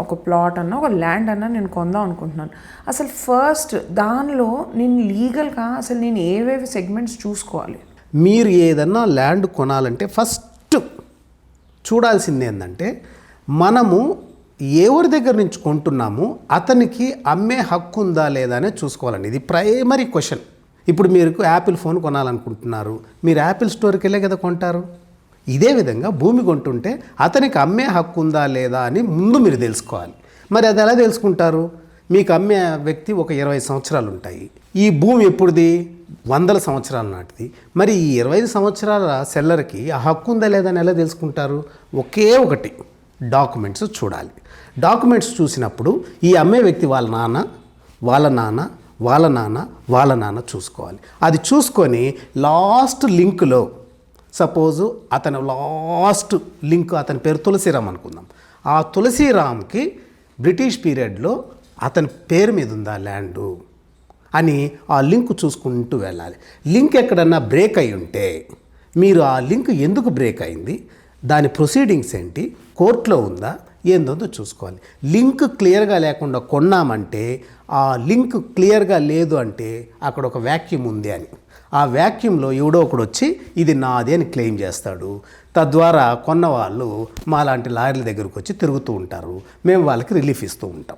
ఒక ప్లాట్ అన్నా ఒక ల్యాండ్ అన్నా నేను కొందాం అనుకుంటున్నాను. అసలు ఫస్ట్ దానిలో నేను లీగల్గా అసలు నేను ఏవేవి సెగ్మెంట్స్ చూసుకోవాలి? మీరు ఏదన్నా ల్యాండ్ కొనాలంటే ఫస్ట్ చూడాల్సింది ఏంటంటే మనము ఎవరి దగ్గర నుంచి కొంటున్నాము అతనికి అమ్మే హక్కు ఉందా లేదా అనేది చూసుకోవాలండి. ఇది ప్రైమరీ క్వశ్చన్. ఇప్పుడు మీరు యాపిల్ ఫోన్ కొనాలనుకుంటున్నారు, మీరు యాపిల్ స్టోర్కి వెళ్ళే కదా కొంటారు. ఇదే విధంగా భూమి కొంటుంటే అతనికి అమ్మే హక్కు ఉందా లేదా అని ముందు మీరు తెలుసుకోవాలి. మరి అది ఎలా తెలుసుకుంటారు? మీకు అమ్మే వ్యక్తి ఒక 20 సంవత్సరాలు ఉంటాయి. ఈ భూమి ఎప్పుడుది? 100 సంవత్సరాల నాటిది. మరి ఈ 25 సంవత్సరాల సెల్లర్కి ఆ హక్కు ఉందా లేదా అని ఎలా తెలుసుకుంటారు? ఒకే ఒకటి, డాక్యుమెంట్స్ చూడాలి. డాక్యుమెంట్స్ చూసినప్పుడు ఈ అమ్మే వ్యక్తి వాళ్ళ నాన్న, వాళ్ళ నాన్న, వాళ్ళ నాన్న, వాళ్ళ నాన్న చూసుకోవాలి. అది చూసుకొని లాస్ట్ లింకులో, సపోజు అతను లాస్ట్ లింక్ అతని పేరు తులసిరామ్ అనుకుందాం. ఆ తులసిరామ్కి బ్రిటిష్ పీరియడ్లో అతని పేరు మీద ఉందా ల్యాండు అని ఆ లింక్ చూసుకుంటూ వెళ్ళాలి. లింక్ ఎక్కడన్నా బ్రేక్ అయి ఉంటే మీరు ఆ లింక్ ఎందుకు బ్రేక్ అయింది, దాని ప్రొసీడింగ్స్ ఏంటి, కోర్టులో ఉందా ఏందో చూసుకోవాలి. లింక్ క్లియర్గా లేకుండా కొన్నామంటే ఆ లింక్ క్లియర్గా లేదు అంటే అక్కడ ఒక వ్యాక్యూమ్ ఉంది అని. ఆ వ్యాక్యూమ్లో ఎవడో ఒకడు వచ్చి ఇది నాది అని క్లెయిమ్ చేస్తాడు. తద్వారా కొన్న వాళ్ళు మాలాంటి లాయర్ల దగ్గరకు వచ్చి తిరుగుతూ ఉంటారు. మేము వాళ్ళకి రిలీఫ్ ఇస్తూ ఉంటాం.